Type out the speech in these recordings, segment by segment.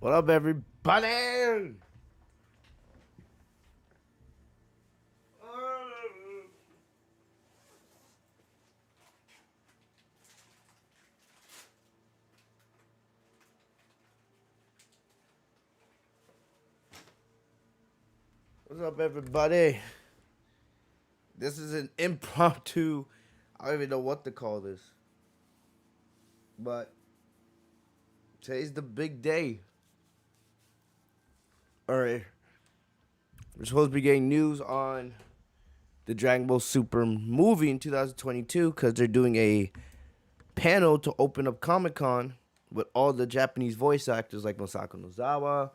What up, everybody? What's up, everybody? This is an impromptu. I don't even know what to call this. But today's the big day. Alright. We're supposed to be getting news on the Dragon Ball Super movie in 2022 because they're doing a panel to open up Comic Con with all the Japanese voice actors like Masako Nozawa.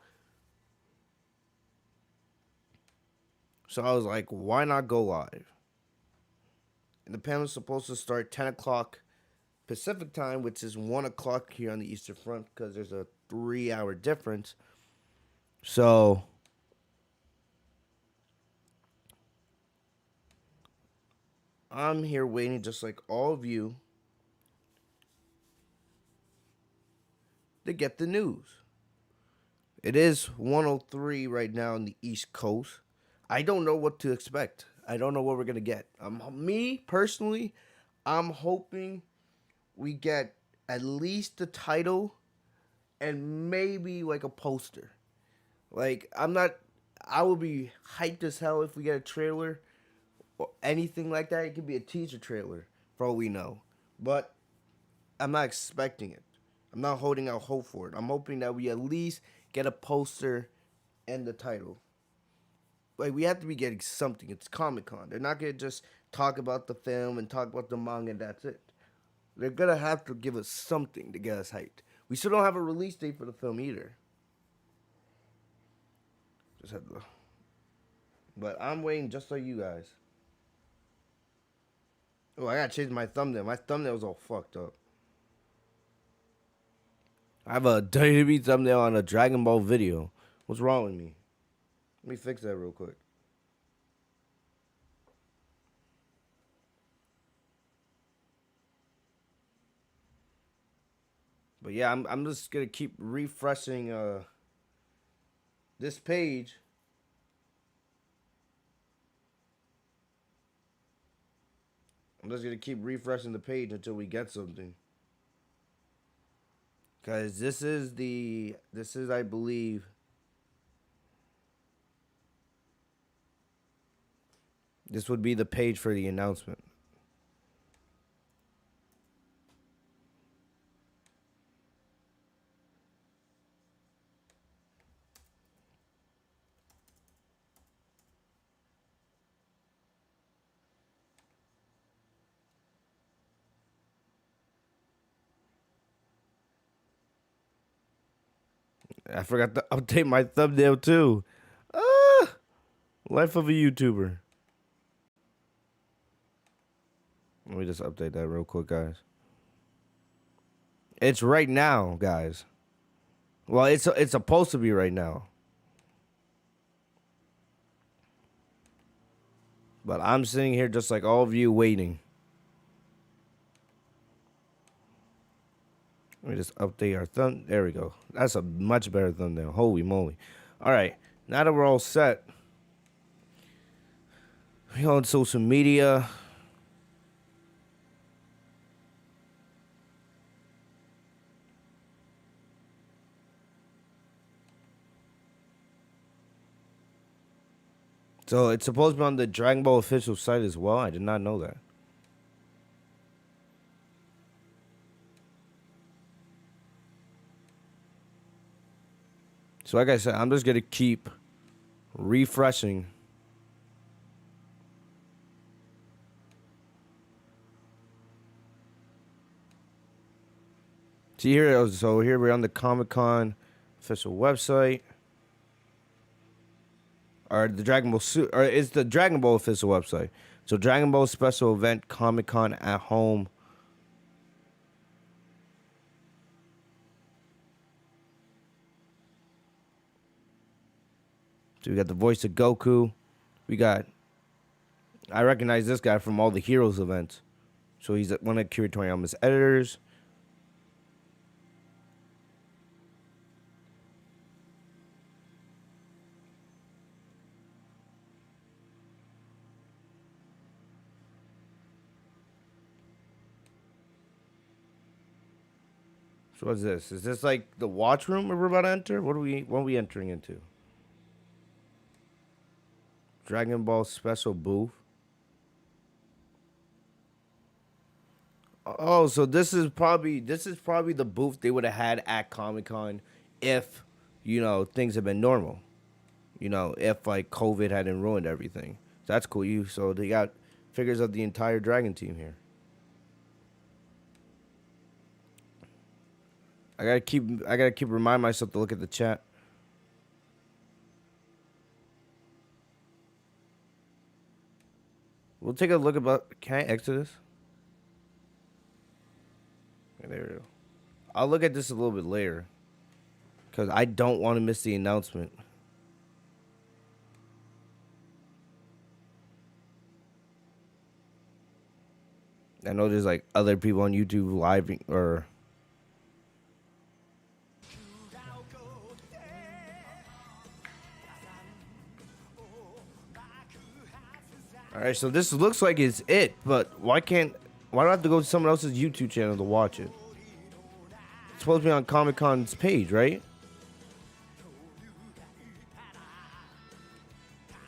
So I was like, why not go live? And the panel's supposed to start 10 o'clock Pacific time, which is 1 o'clock here on the Eastern Front because there's a 3-hour difference. So I'm here waiting just like all of you to get the news. It is 1:03 right now on the East Coast. I don't know what to expect. I don't know what we're gonna get. Me personally, I'm hoping we get at least the title and maybe like a poster. Like I would be hyped as hell if we get a trailer or anything like that. It could be a teaser trailer for all we know. But I'm not expecting it. I'm not holding out hope for it. I'm hoping that we at least get a poster and the title. Like, we have to be getting something. It's Comic Con. They're not gonna just talk about the film and talk about the manga and that's it. They're gonna have to give us something to get us hyped. We still don't have a release date for the film either. Just had to. But I'm waiting just like you guys. Oh, I gotta change my thumbnail. My thumbnail's all fucked up. I have a WWE thumbnail on a Dragon Ball video. What's wrong with me? Let me fix that real quick. But yeah, I'm just gonna keep refreshing this page. I'm just gonna keep refreshing the page until we get something. Cause this is I believe this would be the page for the announcement. I forgot to update my thumbnail too. Ah, life of a YouTuber. Let me just update that real quick, guys. It's right now, guys. Well, it's supposed to be right now. But I'm sitting here just like all of you waiting. Let me just update our thumb. There we go. That's a much better thumbnail. Holy moly. All right. Now that we're all set, we on social media. So it's supposed to be on the Dragon Ball official site as well. I did not know that. So like I said, I'm just gonna keep refreshing. See here, so here we're on the Comic Con official website. Or the Dragon Ball or it's the Dragon Ball official website. So Dragon Ball special event Comic Con at home. So we got the voice of Goku. I recognize this guy from all the Heroes events. So he's one of Akira Toriyama's editors. So what's this? Is this like the watch room we're about to enter? What are we entering into? Dragon Ball special booth. Oh, so this is probably the booth they would have had at Comic-Con if, things had been normal. If like COVID hadn't ruined everything. That's cool. So they got figures of the entire Dragon team here. I gotta keep reminding myself to look at the chat. We'll take a look about. Can I exit this? Okay, there we go. I'll look at this a little bit later, because I don't want to miss the announcement. I know there's like other people on YouTube live or. All right, so this looks like it's it, but why do I have to go to someone else's YouTube channel to watch it? It's supposed to be on Comic-Con's page, right?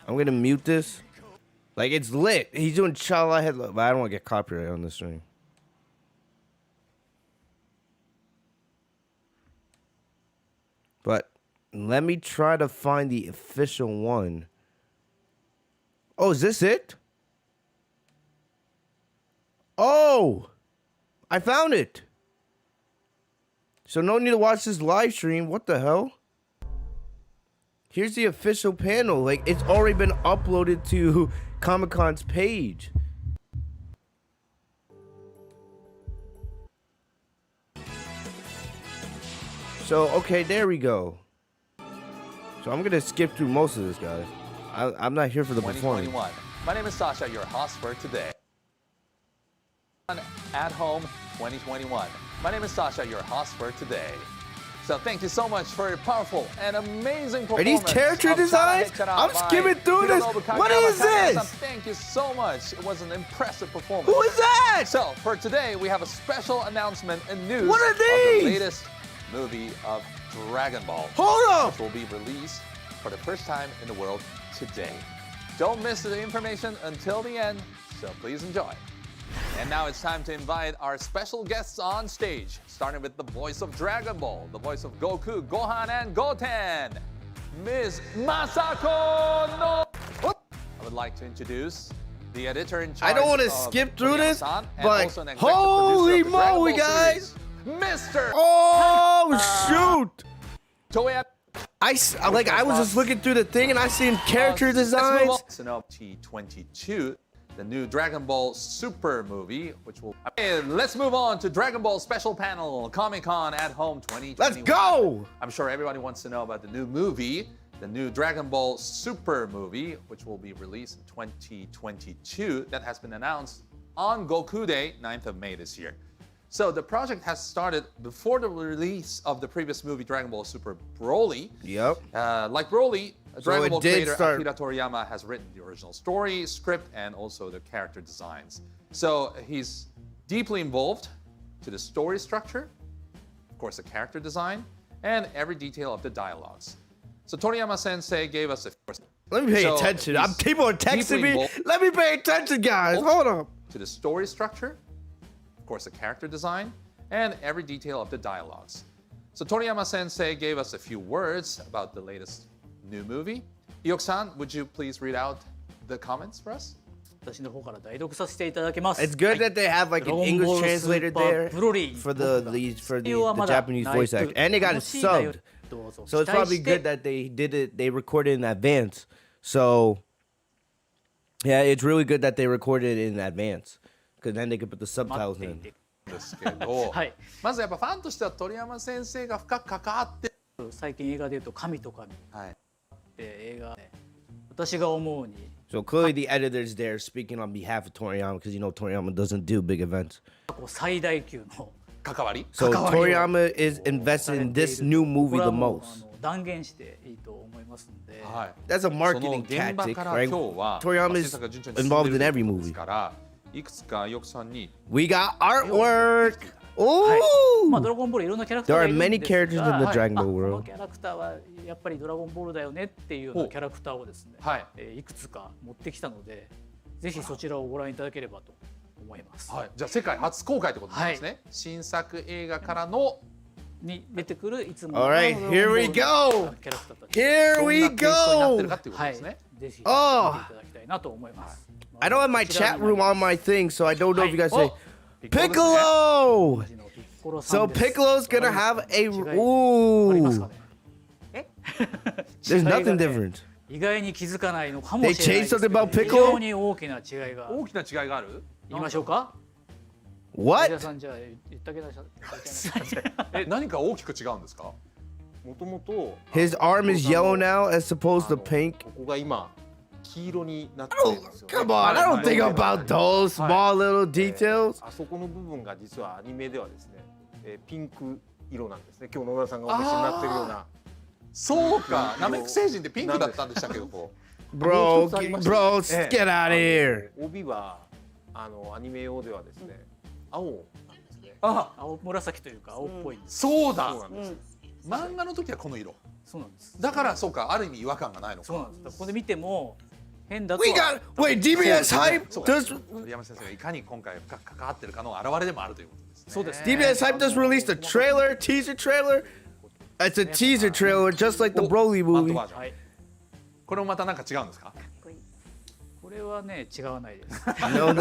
I'm gonna mute this. Like, it's lit. He's doing Chala headlock, but I don't want to get copyright on this stream. But let me try to find the official one. Oh, is this it? Oh, I found it. So no need to watch this live stream. What the hell? Here's the official panel. Like, it's already been uploaded to Comic-Con's page. So, okay, there we go. So I'm going to skip through most of this, guys. I'm not here for the performance. 2021. My name is Sasha, your host for today. At Home 2021. My name is Sasha, your host for today. So thank you so much for your powerful and amazing performance. Are these character designs? I'm skimming through this. What is this? Thank you so much. It was an impressive performance. Who is that? So for today, we have a special announcement and news what are of these? the latest movie of Dragon Ball. Hold up! Which will be released for the first time in the world today. Don't miss the information until the end, so please enjoy. And now it's time to invite our special guests on stage, starting with the voice of Dragon Ball, the voice of Goku, Gohan, and Goten, Ms. Masako no... I would like to introduce the editor in charge. I don't want to skip through this, but holy moly, guys! Mr. Oh, shoot! Toei. I was just looking through the thing and I seen character designs. T22, the new Dragon Ball Super movie, which will. Okay, let's move on to Dragon Ball special panel, Comic-Con at Home 2021. Let's go! I'm sure everybody wants to know about the new movie, the new Dragon Ball Super movie, which will be released in 2022. That has been announced on Goku Day, 9th of May this year. So the project has started before the release of the previous movie, Dragon Ball Super Broly. Yep. Like Broly, Dragon Ball creator start... Akira Toriyama has written the original story, script, and also the character designs. So he's deeply involved to the story structure, of course the character design, and every detail of the dialogues. So Toriyama Sensei gave us a... Let me pay attention. People are texting me. Let me pay attention, guys. Hold up. To the story structure, of course the character design, and every detail of the dialogues. So Toriyama Sensei gave us a few words about the latest new movie. Ioki-san, would you please read out the comments for us? It's good that they have like an English translator there for the Japanese voice actor, and they got it subbed. So it's probably good that they recorded in advance. So yeah, it's really good that they recorded it in advance, because then they could put the subtitles in. ですけど、まずやっぱファンとしては鳥山先生が深く関わって最近映画でいうと神と神はいで映画ね私が思うに So clearly the editors there speaking on behalf of Toriyama, because Toriyama doesn't do big events. 最大級の 関わり So Toriyama is invested in this new movie the most. 断言していいと思いますので、はい That's a marketing その現場 tactic, から right? 今日は Toriyama is 制作が順調に進んで involved い in る every ということです movie. からいくつかIokiさんに We got artwork. Ooh! まあドラゴンボールいろんなキャラクター There が are いるん many です characters が、 in the Dragon こ Ball の world. キャラクターはやっぱりドラゴンボールだよねっていうようなキャラクターをですね、はいいくつか持ってきたので、ぜひそちらをご覧いただければと思います。はい、じゃあ世界初公開ってことなんですね、新作映画からのに出てくるいつもの Alright, ドラゴンボール here we の go! キャラクターたち、 Here どん we なテイストになってるか go! っていうことはい、ですね。ぜひ見てい Oh. ただきたいなと思います。 I don't have my chat room on my thing, so I don't know if you guys say ピ Piccolo! ピッコロさ So んです。 Piccolo's gonna have a 違いわかりますか ooh. ね。 There's 違いが ね nothing different. 意外に気づかないのかもしれないですけ They changed something ど about Piccolo? 非常に大きな違いが。大きな違いがある？言いましょうか。皆 What? さんじゃあ言ってあげなさい。何か大きく違うんですか？もともと His arm is yellow now as opposed to pink. ここが今黄色になって Oh, るんですよ、ね。 come on, I don't think about those small little details. あそこの部分が実はアニメではですね、ピンク色なんですね。今日野田さんがお召しになってるような。そうか、ナメック星人ってピンクだったんでしたけど、こ Bro, もう一つありました bro, ええ get out of here. 帯はアニメ用ではですね、青なんですね。あ、青紫というか青っぽいんです。そうだ。そうなんです。漫画の時はこの色。そうなんです。だからそうか、ある意味違和感がないのか。そうなんです。ここで見ても変だと We は got wait, DBS hype そうか does 鳥山先生がいかに今回深く関わってるかの表れでもあるということですね。そうですね。 DBS hype just released a trailer, teaser trailer. It's a teaser trailer, just like the Broly マット movie. バージョン。はい。これもまたなんか違うんですか？これはね違わないです。 No, the-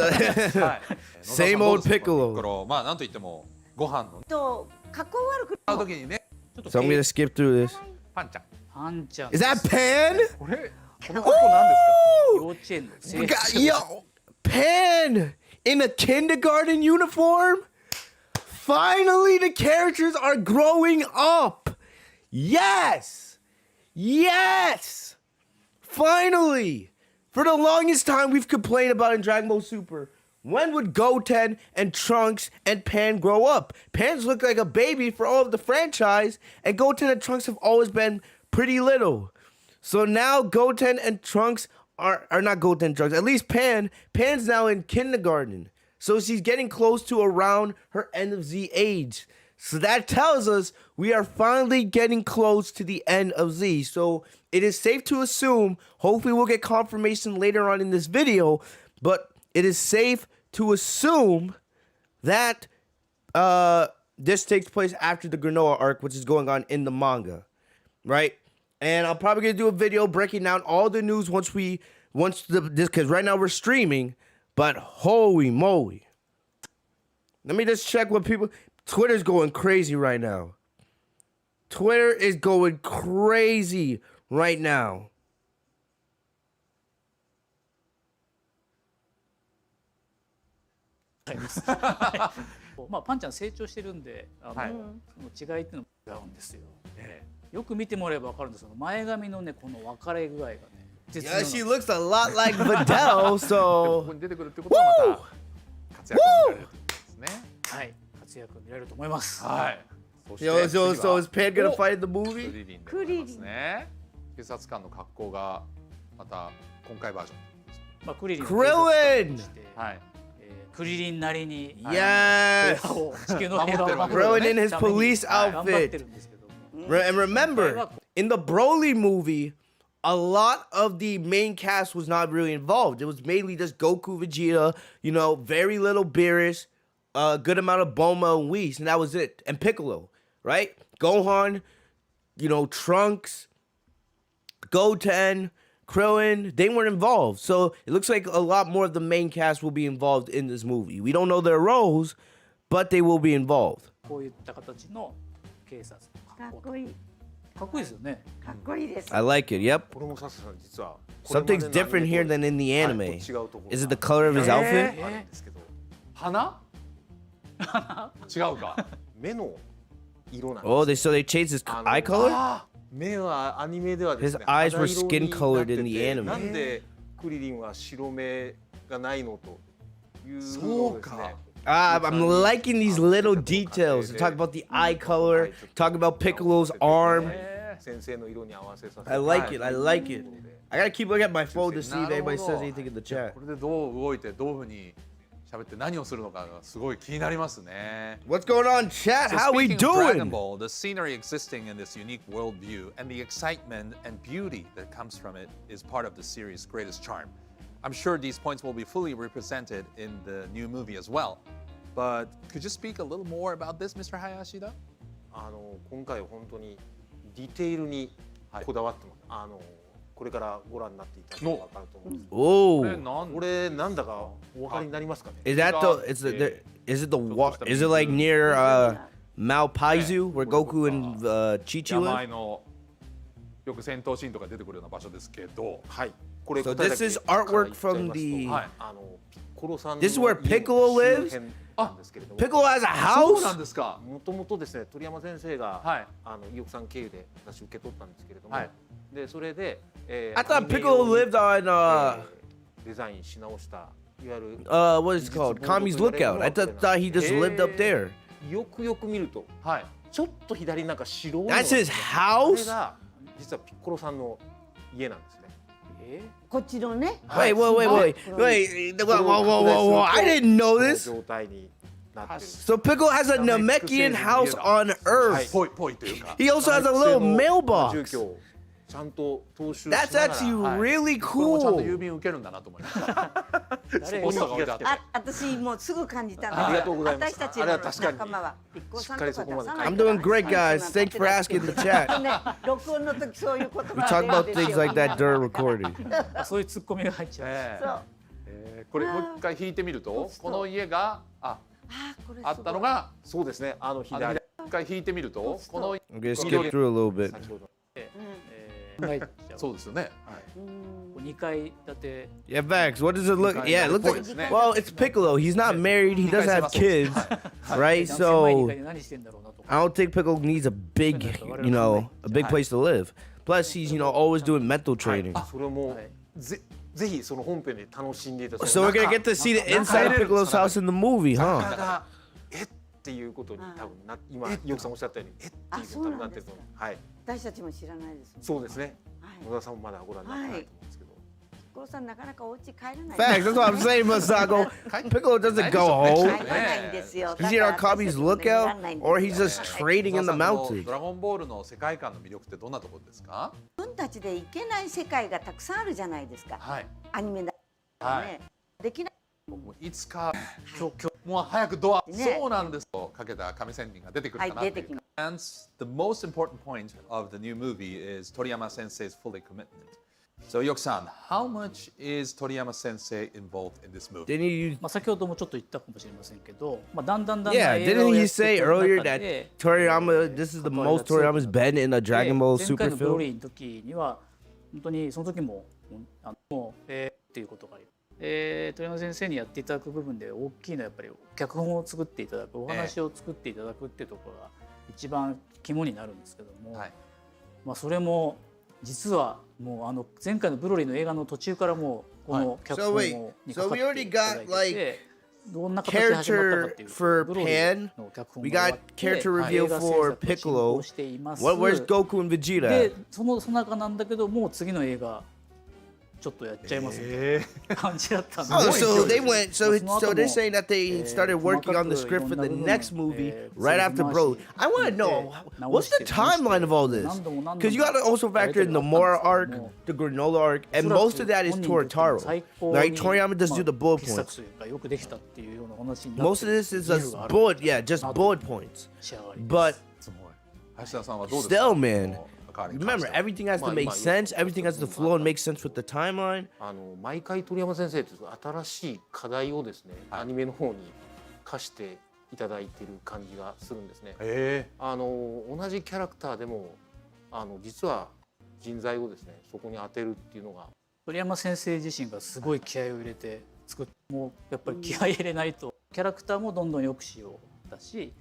はい。 Same 野 old 田さんどうですか Piccolo. ピッコロ、まあなんといってもご飯のと格好悪く会う時にね、ちょっと So I'm gonna skip through this. パンちゃん。パンちゃん Is that Pan? これこの格好なんです幼稚園の We 制 got 服 yo Pan in a kindergarten uniform. Finally, the characters are growing up. Yes, yes. Finally, for the longest time, we've complained about in Dragon Ball Super. When would Goten and Trunks and Pan grow up? Pan's looked like a baby for all of the franchise, and Goten and Trunks have always been pretty little. So now Goten and Trunks are not Goten and Trunks. At least Pan's now in kindergarten. So she's getting close to around her end of Z age. So that tells us we are finally getting close to the end of Z. So it is safe to assume, hopefully we'll get confirmation later on in this video, but it is safe to assume that this takes place after the Granola arc, which is going on in the manga, right? And I'm probably gonna do a video breaking down all the news once because right now we're streaming, but holy moly. Let me just check what people. Twitter's going crazy right now. Twitter is going crazy right now. まあパンちゃん成長してるんで、はいその違いっていうのも違うんですよ。よく見てもらえば分かるんですけど、前髪のねこの分かれ具合がね。絶妙 Yeah, なんです she looks a lot like Videl, こ so こに出てくるってことはまた活躍を見られるということですね。はい、活躍見られると思います。はい。そして yo, 次は so is Pan gonna お fight in the ク movie? リリンでございますね。警察官の格好がまた今回バージョン。まあクリリンの Krillin! 警察官としてはい。クリリンなりに Yes. 平和を地球の平和を守 Krillin る in his ために police 頑張ってる outfit. んですけども。 And remember, in the Broly movie, a lot of the main cast was not really involved. It was mainly just Goku, Vegeta, you know, very little Beerus, a good amount of Bulma and Whis, and that was it. And Piccolo, right? Gohan, you know, Trunks, Goten, Krillin, they weren't involved. So it looks like a lot more of the main cast will be involved in this movie. We don't know their roles, but they will be involved. こういった形の警察かっこいいかっこいいですよね。かっこいいです I like it. Yep. これもさすがに実は Something's different here than in the anime. Is it the color of his outfit? あるんですけど、花？違うか。目の色なんです。 Oh, so they changed his eye color? あ目はアニメではですね、 His eyes were 肌色に skin colored in the なってて anime. なんでクリリンは白目がないのというそうのをですねか。I'm liking these little details. Talk about the eye color. Talk about Piccolo's arm. 先生の色に合わせさせて I like it. I like it. I gotta keep looking at my phone to see if anybody says anything in the chat. これでどう動いてどういうふうに喋って何をするのかがすごい気になりますね。 What's going on, chat? So How we speaking of Dragon doing? Ball, the scenery existing in this unique worldview and the excitement and beauty that comes from it is part of the series' greatest charm. I'm sure these points will be fully represented in the new movie as well. But could you speak a little more about this, Mr. Hayashida? 今回は本当にディテールにこだわってます。これからご覧になっていただければ分かると思うんですけど、 Oh, これなんだかお分かりになりますかね。 is that is it the is it like near Malpaisu where Goku and Chi-Chi 山 live? あいのよく戦闘シーンとか出てくるような場所ですけど、はい。これ So 答えだ this け is から artwork 言っちゃい from ますと the. はい、ピッコロさんの This is where Piccolo 家 lives? の周辺なんですけれども、 Piccolo has a そうなん house? ですか。もともとですね、鳥山先生が、はい伊奥さん経由で私受け取ったんですけれども、はいでそれで、I ア thought ニメ Piccolo 用に lived on デザインし直したいわゆる what is it called? Kami's Lookout. I thought he just lived up there. よくよく見るとはい。ちょっと左になんか白いのが That's his あれ house? が実はピッコロさんの家なんですね。こっちのね。 Wait, wait. Whoa. I didn't know この this. 状態になってる。 So Piccolo has a Namekian house on Earth. ぽいぽいというか。 He also has a little 住 mailbox. 居をちゃんと踏襲し That's ながら actually really これもちゃんと cool. 郵便受けるんだなと思いました。誰ポスターが置いてあって。私もうすぐ感じたの。ありがとうございます私たちのあれは確かに仲間はピッコロさんとか出さないから。 I'm doing great, guys. Thanks for asking the chat. ね、録音の時そういう言葉 We talk about things like that during recording. そういうツッコミが入っちゃう。そう。これもう一回引いてみると、この家がこれあったのが、そうですね。左もう一回引いてみると、この I'm gonna skip through a little bit. 先ほど考えちゃう。そうですよね。 2階建て。 Yeah, Vax, what does it look? Yeah, it looks like. Points. Well, it's Piccolo. He's not married. He doesn't have kids, right? 狭い2 So 階で何してんだろうなとか。 I don't think Piccolo needs a big, a big place to live. Plus, he's always doing mental training. それもはいぜひその本編で楽しんでいただ So we're gonna get to see the inside of Piccolo's house in the movie, 中 huh? がっていうことに多分今ヨクさんおっしゃったようにっていうことになってると思う。はい。私たちも知らないです。そうですね。はい。野田さんもまだご覧になってないと思うんですけど。ピッコロさんなかなかお家帰らない。 Facts. That's what I'm saying, Masago. Piccolo doesn't go 帰 home. らないんですよ。 He's in our Kami's Lookout, or he's just trading in the ド mountains. ラゴンボールの世界観の魅力ってどんなところですか？自分たちで行けない世界がたくさんあるじゃないですか。はい。アニメだはい。ね。できない。もういつかもう早くドア、ねそうなんですとかけた神仙人が出てくるかなっていう。はい出てきま And the most important point of the new movie is Toriyama Sensei's fully commitment. So Yoku-san, how much is Toriyama Sensei involved in this movie? Didn't he? まあ先ほどもちょっと言ったかもしれませんけど、まあだんだん映 Yeah, 画を didn't や he ってい say く earlier 中 that で Toriyama, this is the most Toriyama's been in a Dragon Ball 前 Super 回のブロ film? リーの時には本当にその時もっていうことがあり、鳥山先生にやっていただく部分で大きいのはやっぱり脚本を作っていただく、お話を作っていただくっていうところが一番肝になるんですけども、はい。まあそれも実はもう前回のブロリーの映画の途中からもうこの脚本 So wait, をに so かか we って already いただい got て like て、どんな形で始まったかっていう character for ブロリー Pan. の脚本 We が終 got わって character 映 reveal 画制 for 作が進行しています。 Where's Goku and で Vegeta? その中なんだけどもう次の映画ちょっとやっちゃいますみたいな感じだったんで、 Oh, so they went. So That's they're not saying that they started working on the script for the next movie right after Broly. I want to know what's the timeline of all this? Because you got to also factor in the Mora arc, the Granola arc, and most of that is Tortaro. Like Toriyama does do the bullet 傑作 points. というかよくできたっていうような話になって Most of this is just bullet, yeah, just bullet points. 仕上がり But すごい。林田さんはどうですか？ still, man, この関わりに関し remember ては everything has to make sense. Everything has to flow and make sense with the timeline. 毎回鳥山先生と新しい課題をですね、アニメの方に課していただいている感じがするんですね。同じキャラクターでも実は人材をですねそこに当てるっていうのが鳥山先生自身がすごい気合を入れて作って、もうやっぱり気合い入れないとキャラクターもどんどん良くしようだし、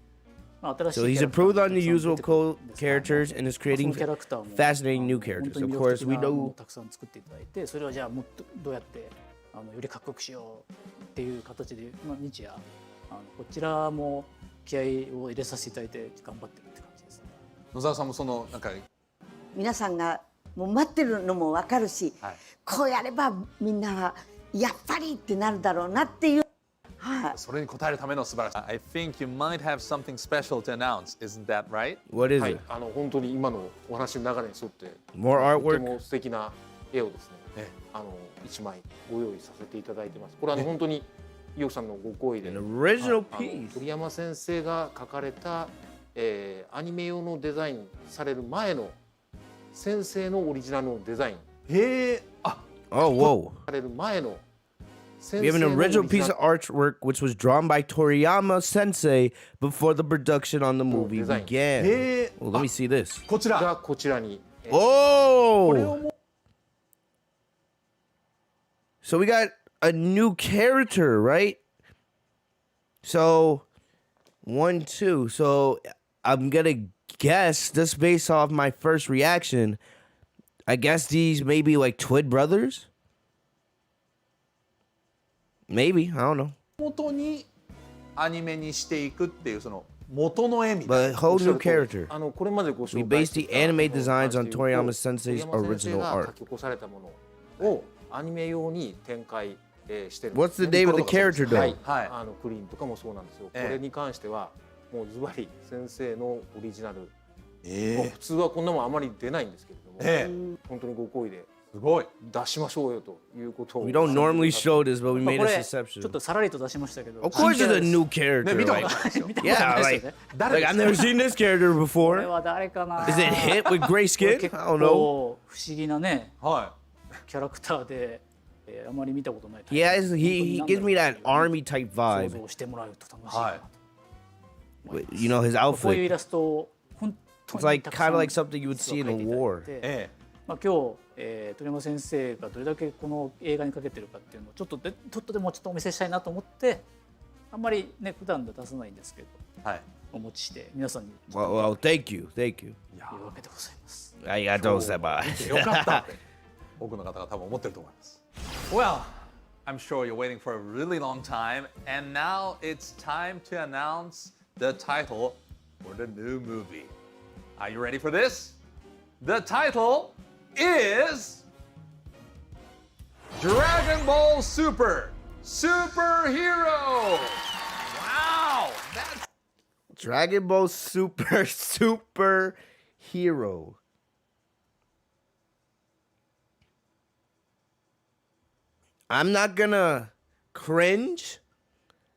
まあ、新しい So he's キャラクターも improved on the たくさん usual 出てくるんですけども characters and is そ creating のキャラクターも fascinating new 本 characters. 当に Of 魅力 course, 的 we なもの know をたくさん作っていただいて、それはじゃあもっとどうやってよりかっこよくしようっていう形で、まあ、日夜こちらも気合を入れさせていただいて頑張ってるって感じですね。野沢さんもそのなんか皆さんがもう待ってるのもわかるし、はいこうやればみんなはやっぱりってなるだろうなっていう、それに応えるための素晴らしい。I think you might have something special to announce, isn't that right? What is はい it? 本当に今のお話の流れに沿って More とて artwork? も素敵な絵をですね、1枚ご用意させていただいてます。これ本当に伊代さんのご好意で An original はい piece. 鳥山先生が描かれた、アニメ用のデザインされる前の先生のオリジナルのデザインへえ。あ、 Oh, whoa. される前の先 We have 生 an のオリジ original ナ piece ル of artwork which was drawn by Toriyama Sensei before the production on the movie design. began. へえ。 Well, let me see this. こちら。がこちらに、 Oh! So we got a new character, right? So, 1, 2. So, I'm gonna guess, just based off my first reaction, I guess these may be like twin brothers? Maybe, I don't know. 元にアニメにしていくっていうその元の絵みたい But a whole おっしゃ new る通り character. これまでご紹 We 介 based して the いた anime designs on 話で言うと Toriyama Sensei's 鳥山先生 original が art. 書き起こされたものをアニメ用に展開してるんです What's the name of the character は though? い、はいクリーンとかもそうなんですよ、ええこれに関してはもうズバリ先生のオリジナル、もうえ普通はこんなもんあまり出ないんですけれども、え本当にご好意ですごい。出しましょうよということを We don't normally show this, but we まあ made こ a れちょっ exception. とさらりと出しましたけど Of course, it's a new ね、 character. 見たこ Like, とないですよ。見たことな yeah, いですよ like, ね like I've never seen this character これ before. は誰かな Is it hit with gray これ skin? 結 I don't know. 構不思議なねはキャラクターで、あまり見たことないタイプ Yeah, he gives me that army type 想 vibe. 像してもらうと楽しいかなと、 With, you know, his こういうイ outfit. ラストを本当 It's に like たくさん kind of like something you would see in a 描いていただい war. てい。えまあ、今日、鳥山先生がどれだけこの映画にかけてるかっていうのをちょっとでもちょっとお見せしたいなと思ってあんまりね普段で出さないんですけどえ。はい。お持ちして皆さんに Well, thank you. Thank you. 言うわけでございます。 I got those that by. よかったって多くの方が多分思ってると思います。Well, I'm sure you're waiting for a really long time, and now it's time to announce the title for the new movie. Are you ready for this? The title is Dragon Ball Super Superhero. Wow, that's Dragon Ball Super Hero. I'm not gonna cringe,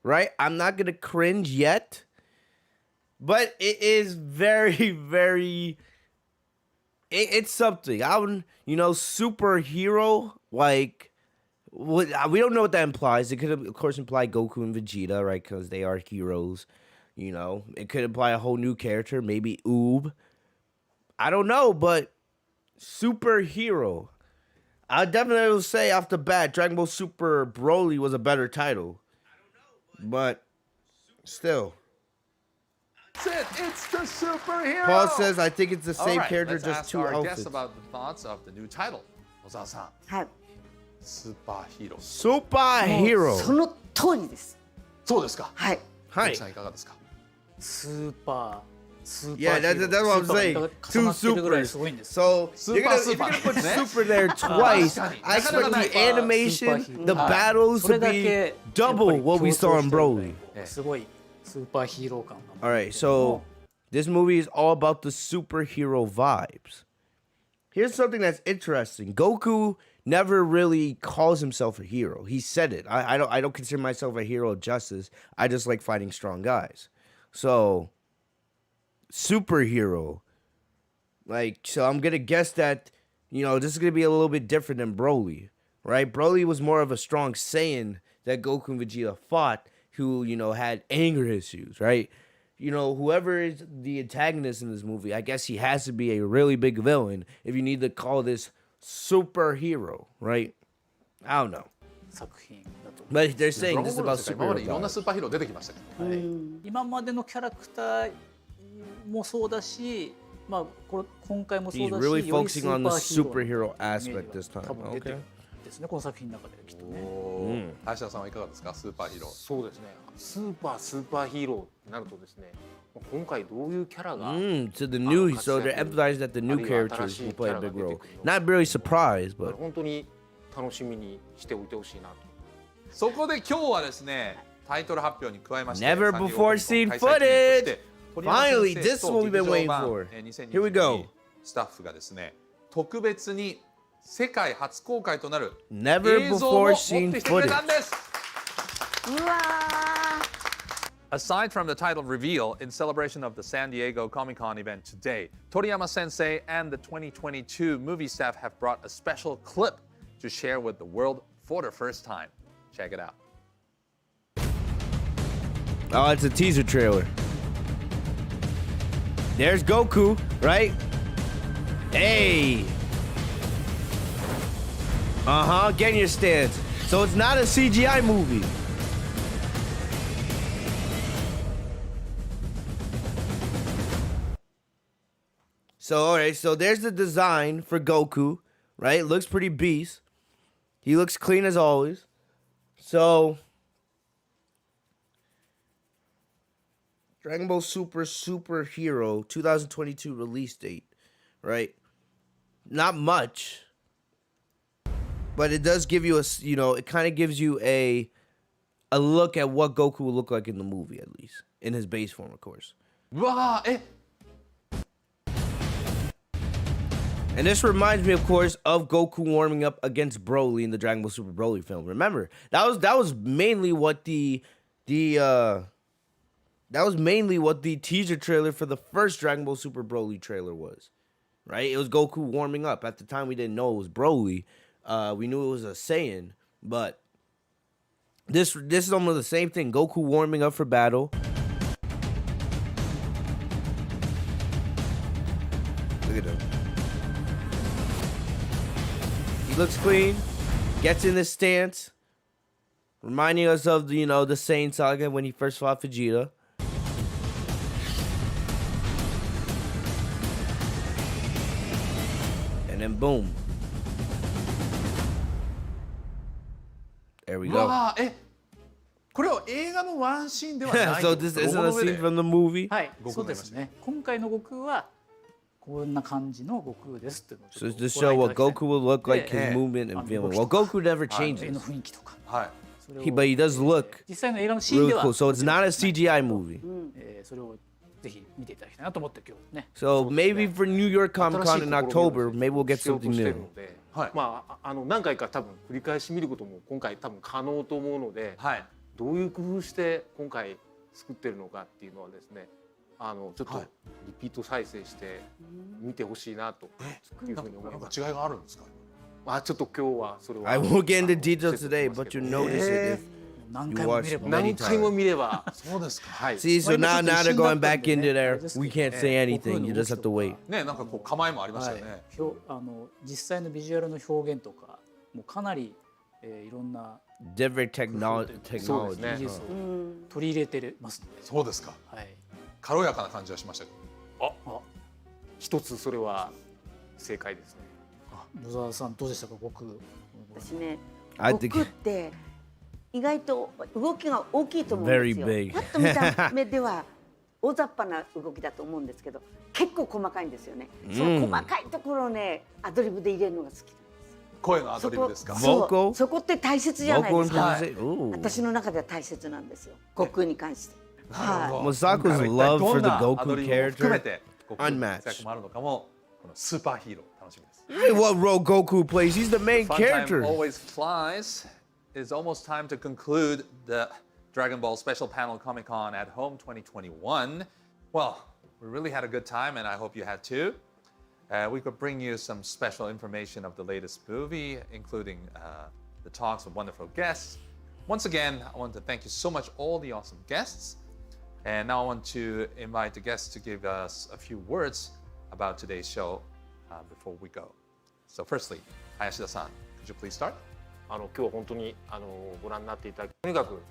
right? I'm not gonna cringe yet, but it is very, very. It's something. I would, superhero like. We don't know what that implies. It could, of course, imply Goku and Vegeta, right? Because they are heroes. It could imply a whole new character, maybe Oob. I don't know, but superhero. I definitely will say off the bat, Dragon Ball Super Broly was a better title. But still. it. It's the superhero. Paul says, I think it's the All same right, character, let's just ask two our outfits. guests about the thoughts of the new title. 小沢さん、はい、スーパーヒーロー。 Superhero. その通りです。そうですか。はい。はい奥さんいかがですか。スーパー Yeah, that's what I'm saying. 重 Two なってるぐらい supers. すごいんです。 So Super, if you're super. gonna put Ne? super there twice, I expect the animation, the battles そ to れだ be け double what we saw in 強調したいぐら Broly. いすごいスーパーヒーロー感が All right, so this movie is all about the superhero vibes. Here's something that's interesting. Goku never really calls himself a hero. He said it. I don't consider myself a hero of justice. I just like fighting strong guys. So superhero. So I'm gonna guess that, this is gonna be a little bit different than Broly, right? Broly was more of a strong Saiyan that Goku and Vegeta fought, who, had anger issues, right? Whoever is the antagonist in this movie, I guess he has to be a really big villain if you need to call this superhero, right? I don't know. 作品だと思う。 But they're ドラ saying ゴン this ボ is ールの about 世界今までいろんな superhero. スーパーヒーロー出てきましたけど。はい、今までのキャラクターもそうだし、まあ今回もそう He's だし、 really より focusing on the スーパーヒーロ superhero ーのイメー aspect ジ this が time. 多分出てる Okay. んですね、この作品の中できっとね。林田さんはいかがですか、スーパーヒーロー。そうですねスーパーヒーローってなるとですね今回どういうキャラが、 To the new, so they're emphasizing that the new characters will play a big role. Not really surprised, but 本当に楽しみにしておいてほしいなと。そこで今日はですね、タイトル発表に加えまして Never サンディエゴ before コミコン seen 開催記念として footage! 鳥山先 Finally, 生 this is と what we've been 劇場 waiting 版 for. 2022 Here we go. スタッフがですね特別に世界初公開となる Never 映像を before 持っ seen てきてくれたん footage. です。うわ Aside from the title reveal, in celebration of the San Diego Comic-Con event today, Toriyama Sensei and the 2022 movie staff have brought a special clip to share with the world for the first time. Check it out. Oh, it's a teaser trailer. There's Goku, right? Hey. Get in your stance. So it's not a CGI movie. So, alright, so there's the design for Goku, right? Looks pretty beast. He looks clean as always. So, Dragon Ball Super Superhero 2022 release date, right? Not much, but it does give you it kind of gives you a look at what Goku will look like in the movie, at least in his base form, of course. うわー、And this reminds me, of course, of Goku warming up against Broly in the Dragon Ball Super Broly film. Remember, that was mainly what the teaser trailer for the first Dragon Ball Super Broly trailer was, right? It was Goku warming up. At the time, we didn't know it was Broly. We knew it was a Saiyan, but this is almost the same thing. Goku warming up for battle. Look at him. He looks clean. Gets in this stance, reminding us of the Saiyan saga when he first fought Vegeta. And then boom. There we う go. わー、これは映画のワンシーンではない So this isn't a scene from the movie. はい、悟空そうですね。今回の悟空はこんな感じの悟空ですっていうのをち So ょ it's っと to show what ご覧いただきたい Goku will look like, his Yeah. movement and feeling. 動き Well, とか Goku never 絵 changes. の雰囲気とかはい。それを But he does look 実際の映画のシーン really では cool. So it's not a CGI movie. それをぜひ見ていただきたいなと思って今日ね So maybe for New York Comic Con in October, maybe we'll get しようと something してる new. ので、はいまあ何回か多分繰り返し見ることも今回多分可能と思うので、はい。どういう工夫して今回作ってるのかっていうのはですね、ちょっとはいリピート再生して見てほしいなというふうに思います。違いがあるんですか。ちょっと今日はそれは I won't get into details 説 today, 明します but け you ど notice it if 何 you 回も watch 見れば many 何回も times. 見れば、そうですか。はい。 See, so now まあ they're 今 going back ちょっと一瞬 into だったんでね there. あれですけど We can't say anything. You just have to wait. ね、なんかこう構えもありましたよね。実際のビジュアルの表現とかもうかなり、いろんな Different technology. そうですね技術を取り入れてますので、そうですか。はい、軽やかな感じはしましたけど。一つそれは正解ですね。野沢さんどうでしたか僕私ね、 I 悟 think 空って意外と動きが大きいと思うんですよ。 Very big. パッと見た目では大雑把な動きだと思うんですけど、結構細かいんですよね。その細かいところをね、アドリブで入れるのが好き。声のアドリブですか。そう Vocal？そこって大切じゃない Vocal ですか。 improvisation. Ooh. 私の中では大切なんですよ。悟空に関して。なるほど Masako's 今回は一体 love for the どんな Goku アドリブも含め character て悟空の unmatched. 活躍もあるのかもこのスーパーヒーロー楽しみです。 Hey, what role Goku plays? He's the main Fun time character. always flies. It's almost time to conclude the Dragon Ball Special Panel Comic Con at Home 2021. Well, we really had a good time, and I hope you had too. We could bring you some special information of the latest movie, including the talks with wonderful guests. Once again, I want to thank you so much, all the awesome guests. And now I want to invite the guests to give us a few words about today's show before we go. So, firstly, Hayashida-san, could you please start? 今日は本当にご覧になっていただき、とにかく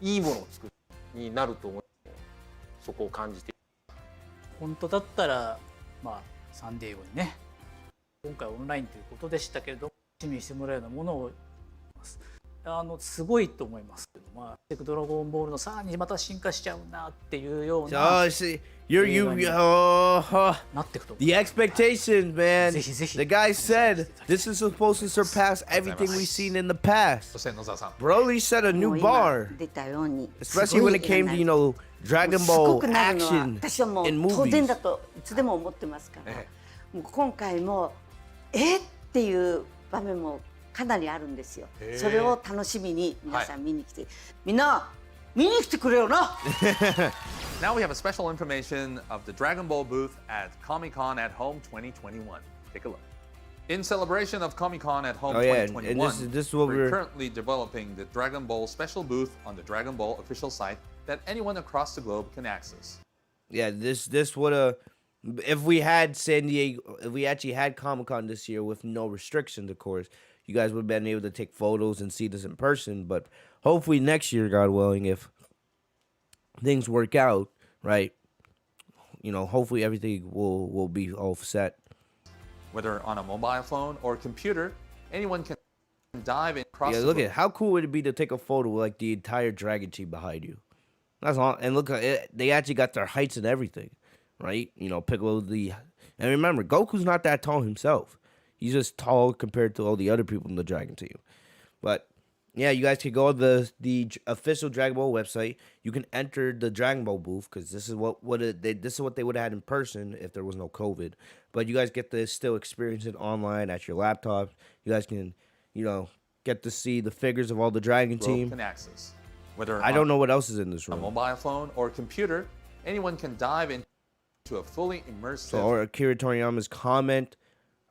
いいものを作るになると思います。そこを感じて。本当だったらまあサンディエゴにね今回オンラインということでしたけれども楽しみにしてもらうようなものをすごいと思いますけどまあドラゴンボールのさらにまた進化しちゃうなっていうような Oh, see, oh, なっていくと。 the expectations, man. ぜひぜひ。 The guy said this is supposed to surpass everything we've seen in the past. そして野沢さん。 Broly set a も new う今 bar, 出たように especially when it came to, you know, Dragon すご Ball くなるのは action 私はもう in 当然だ movies. といつでも思ってますから、えもう今回もっていう場面もかなりあるんですよ。それを楽しみに皆さん見に来て、みんな見に来てくれよな。Now we have a special information of the Dragon Ball booth at Comic-Con at Home 2021. Take a look. In celebration of Comic-Con at Home Oh, yeah, and 2021, this is what we're we're- currently developing the Dragon Ball special booth on the Dragon Ball official site that anyone across the globe can access. Yeah, this would have, if we had San Diego, if we actually had Comic-Con this year with no restrictions, of course, you guys would have been able to take photos and see this in person. But hopefully next year, God willing, if things work out, right, you know, hopefully everything will be all set. Whether on a mobile phone or computer, anyone can dive in across Yeah, the look globe. at how cool would it be to take a photo with like the entire Dragon Team behind you. That's all, and look, they actually got their heights and everything, right? You know, Piccolo and remember, Goku's not that tall himself. He's just tall compared to all the other people in the Dragon Team. But yeah, you guys can go on the official Dragon Ball website. You can enter the Dragon Ball booth because this is what this is what they would have had in person if there was no COVID. But you guys get to still experience it online at your laptop. You guys can, you know, get to see the figures of all the Dragon Globe Team. can access. Whether I on don't know what else is in this a room. mobile phone or computer, anyone can dive into a fully immersive So, or Akira Toriyama's comment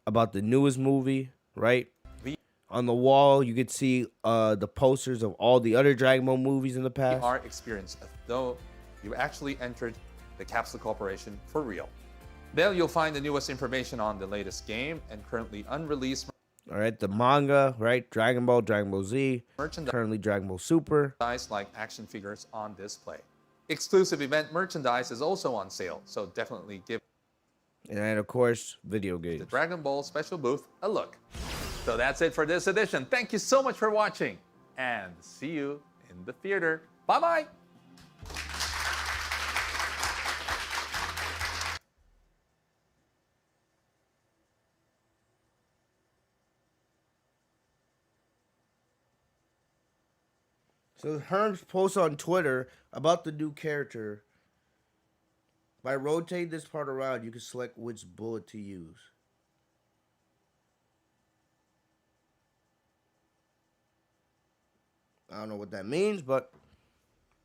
about the newest movie, right? V- On the wall, you could see the posters of all the other Dragon Ball movies in the past. VR experience as though you actually entered the Capsule Corporation for real. There you'll find the newest information on the latest game and currently unreleased All right, the manga, right? Dragon Ball Z, merchandise currently Dragon Ball Super. like action figures on display. Exclusive event merchandise is also on sale, so definitely give And then, of course, video the games. Dragon Ball special booth a look. So that's it for this edition. Thank you so much for watching, and see you in the theater. Bye-bye! So Herms posts on Twitter about the new character. By rotating this part around, you can select which bullet to use. I don't know what that means, but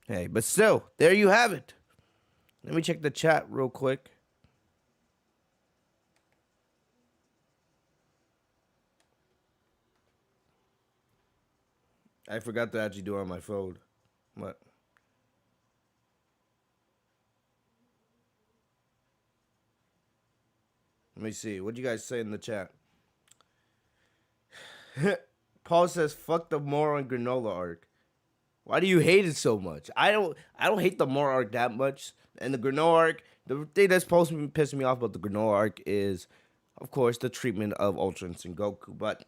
hey, but still, there you have it. Let me check the chat real quick. I forgot to actually do it on my phone. What? Let me see. What do you guys say in the chat? Paul says, "Fuck the Moron Granola arc." Why do you hate it so much? I don't hate the Moron arc that much. And the Granola arc, the thing that's supposed to be pissing me off about the Granola arc is, of course, the treatment of Ultra Instinct Goku. But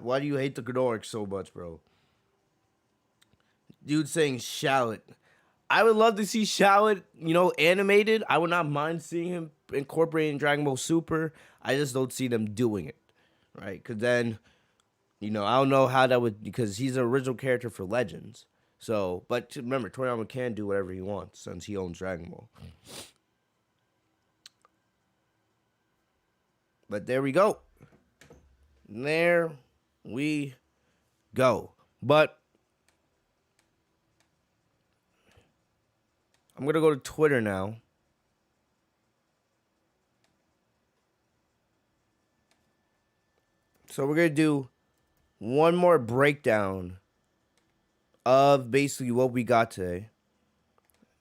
why do you hate the Granola arc so much, bro? Dude saying Shallot. I would love to see Shallot, you know, animated. I would not mind seeing him incorporating Dragon Ball Super. I just don't see them doing it, right? Because then, you know, I don't know how that would, because he's an original character for Legends. So, but remember, Toriyama can do whatever he wants since he owns Dragon Ball. But there we go. There we go. But I'm going to go to Twitter now. So we're going to do one more breakdown of basically what we got today.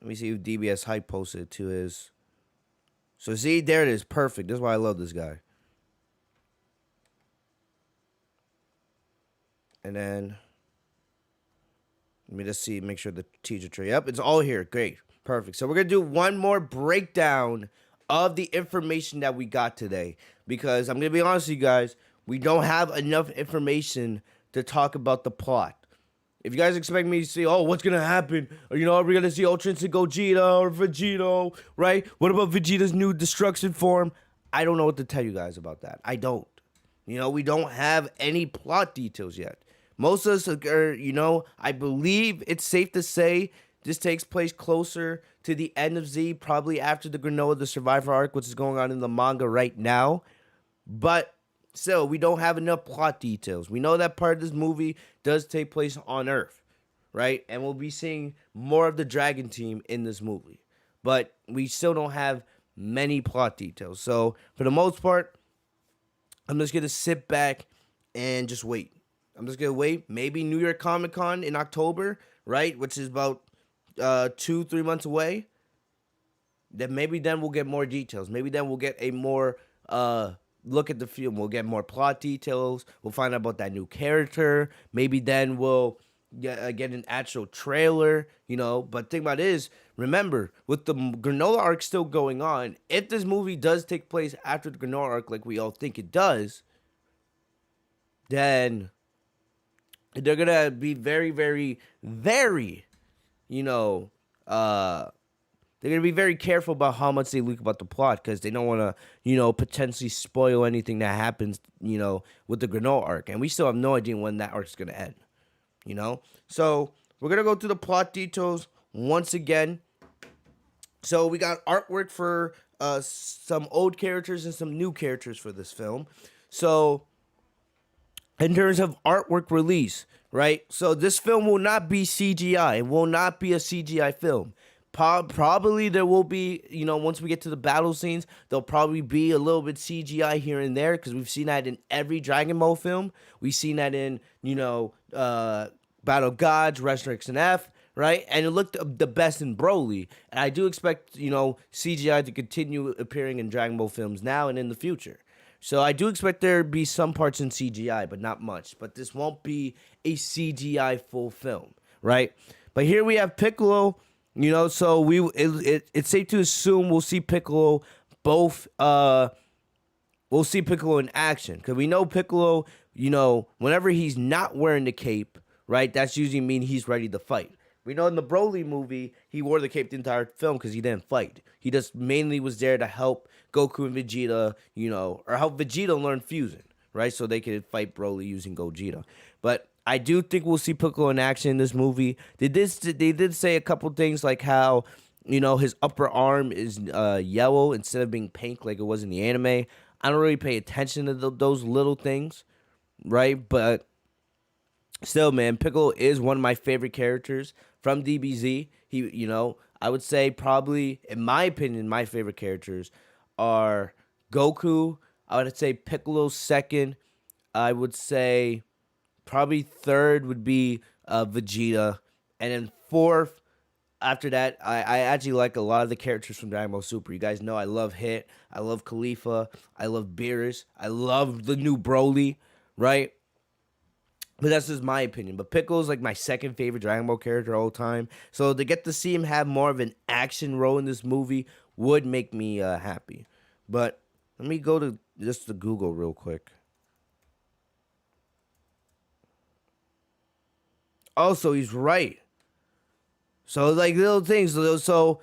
Let me see if DBS Hype posted it to his. So see, there it is. Perfect. That's why I love this guy. And then let me just see, make sure the teacher tray. Yep, it's all here. Great. Perfect. So we're going to do one more breakdown of the information that we got today. Because I'm going to be honest with you guys, we don't have enough information to talk about the plot. If you guys expect me to see, oh, what's gonna happen? Or, you know, are we gonna see Ultra Instinct Gogeta or Vegito, right? What about Vegeta's new destruction form? I don't know what to tell you guys about that. I don't. You know, we don't have any plot details yet. Most of us are, you know, I believe it's safe to say this takes place closer to the end of Z, probably after the Granola the Survivor arc, which is going on in the manga right now. But still, we don't have enough plot details. We know that part of this movie does take place on Earth, right? And we'll be seeing more of the Dragon Team in this movie. But we still don't have many plot details. So, for the most part, I'm just going to sit back and just wait. I'm just going to wait. Maybe New York Comic Con in October, right? Which is about 2-3 months away. Then maybe then we'll get more details. Maybe then we'll get a more look at the film. We'll get more plot details. We'll find out about that new character. Maybe then we'll get an actual trailer, you know. But the thing about it is, remember, with the Granola arc still going on, if this movie does take place after the Granola arc like we all think it does, then they're going to be very, very, very, you know, they're going to be very careful about how much they leak about the plot because they don't want to, you know, potentially spoil anything that happens, you know, with the Granola arc. And we still have no idea when that arc is going to end, you know? So we're going to go through the plot details once again. So we got artwork for some old characters and some new characters for this film. So in terms of artwork release, right? So this film will not be CGI. It will not be a CGI film. Probably there will be, you know, once we get to the battle scenes, there'll probably be a little bit CGI here and there because we've seen that in every Dragon Ball film. We've seen that in, you know, Battle of Gods, Resurrection F, right? And it looked the best in Broly. And I do expect, you know, CGI to continue appearing in Dragon Ball films now and in the future. So I do expect there to be some parts in CGI, but not much. But this won't be a CGI full film, right? But here we have Piccolo, you know, so it's safe to assume we'll see Piccolo both, we'll see Piccolo in action. Because we know Piccolo, you know, whenever he's not wearing the cape, right, that's usually mean he's ready to fight. We know in the Broly movie, he wore the cape the entire film because he didn't fight. He just mainly was there to help Goku and Vegeta, you know, or help Vegeta learn fusion, right? So they could fight Broly using Gogeta. But I do think we'll see Piccolo in action in this movie. They did say a couple things like how, you know, his upper arm is yellow instead of being pink like it was in the anime. I don't really pay attention to those little things, right? But still, man, Piccolo is one of my favorite characters from DBZ. He, you know, I would say probably, in my opinion, my favorite characters are Goku. I would say Piccolo's second. I would say probably third would be Vegeta. And then fourth, after that, I actually like a lot of the characters from Dragon Ball Super. You guys know I love Hit. I love Khalifa. I love Beerus. I love the new Broly, right? But that's just my opinion. But Piccolo's like my second favorite Dragon Ball character all time. So to get to see him have more of an action role in this movie would make me happy. But let me go to just to Google real quick. Also, he's right. So like little things. So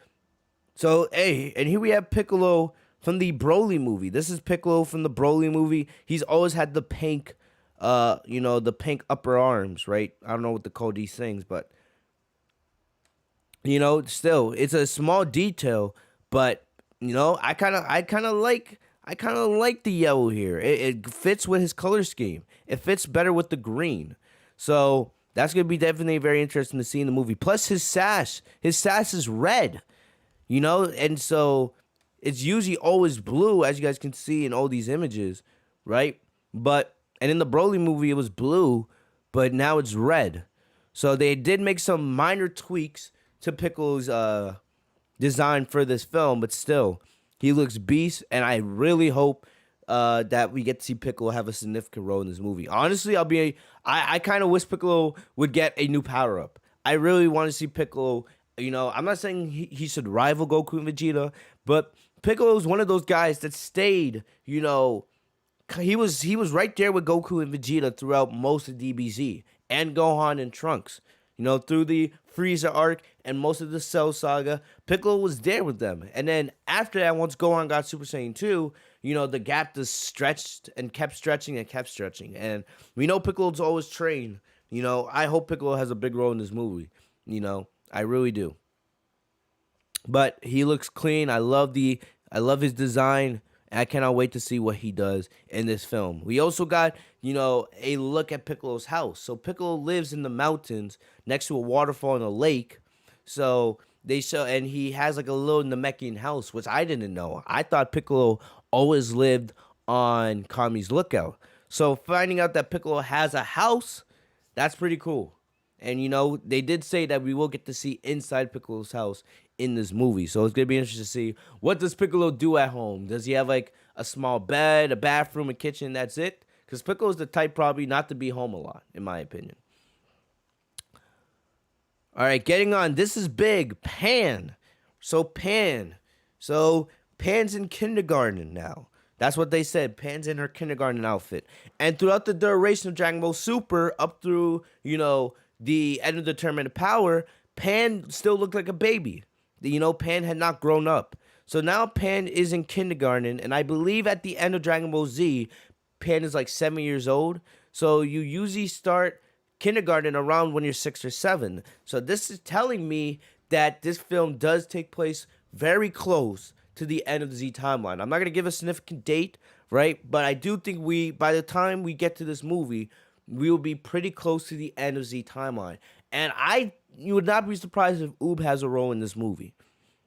hey, and here we have Piccolo from the Broly movie. This is Piccolo from the Broly movie. He's always had the pink, you know, the pink upper arms, right? I don't know what to call these things, but you know, still, it's a small detail, but you know, I kind of like the yellow here. It fits with his color scheme. It fits better with the green. So that's gonna be definitely very interesting to see in the movie. Plus his sash is red, you know, and so it's usually always blue, as you guys can see in all these images, right? And in the Broly movie, it was blue, but now it's red. So they did make some minor tweaks to Piccolo's design for this film, but still, he looks beast, and I really hope that we get to see Piccolo have a significant role in this movie. Honestly, I kind of wish Piccolo would get a new power-up. I really want to see Piccolo, you know, I'm not saying he should rival Goku and Vegeta, but Piccolo is one of those guys that stayed, you know, he was right there with Goku and Vegeta throughout most of DBZ. and Gohan and Trunks. You know, through the Frieza arc and most of the Cell saga, Piccolo was there with them. And then after that, once Gohan got Super Saiyan 2, you know, the gap just stretched and kept stretching and kept stretching. And we know Piccolo's always trained. You know, I hope Piccolo has a big role in this movie. You know, I really do. But he looks clean. I love his design. I cannot wait to see what he does in this film. We also got, you know, a look at Piccolo's house. So Piccolo lives in the mountains next to a waterfall and a lake. So they show, and he has like a little Namekian house, which I didn't know. I thought Piccolo always lived on Kami's Lookout. So finding out that Piccolo has a house, that's pretty cool. And, you know, they did say that we will get to see inside Piccolo's house in this movie. So it's going to be interesting to see, what does Piccolo do at home? Does he have like a small bed, a bathroom, a kitchen, that's it? Because Piccolo's the type probably not to be home a lot, in my opinion. All right, getting on. This is big. Pan. So Pan's in kindergarten now. That's what they said. Pan's in her kindergarten outfit. And throughout the duration of Dragon Ball Super, up through, you know, the end of the Tournament of Power, Pan still looked like a baby. You know, Pan had not grown up. So now Pan is in kindergarten, and I believe at the end of Dragon Ball Z, Pan is like 7 years old. So you usually start kindergarten around when you're 6 or 7. So this is telling me that this film does take place very close to the end of the Z timeline. I'm not going to give a significant date, right? But I do think by the time we get to this movie, we will be pretty close to the end of Z timeline. And you would not be surprised if Oob has a role in this movie,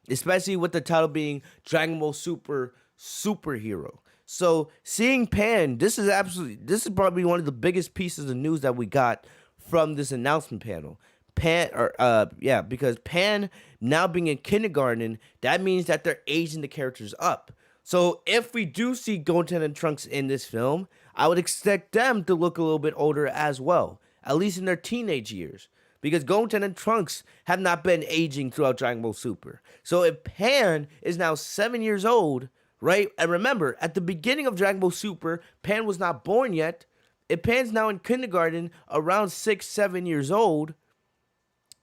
especially with the title being Dragon Ball Super Superhero. So seeing Pan, this is probably one of the biggest pieces of news that we got from this announcement panel. Because Pan now being in kindergarten, that means that they're aging the characters up. So if we do see Goten and Trunks in this film, I would expect them to look a little bit older as well, at least in their teenage years. Because Goten and Trunks have not been aging throughout Dragon Ball Super. So if Pan is now 7 years old, right? And remember, at the beginning of Dragon Ball Super, Pan was not born yet. If Pan's now in kindergarten, around 6, 7 years old,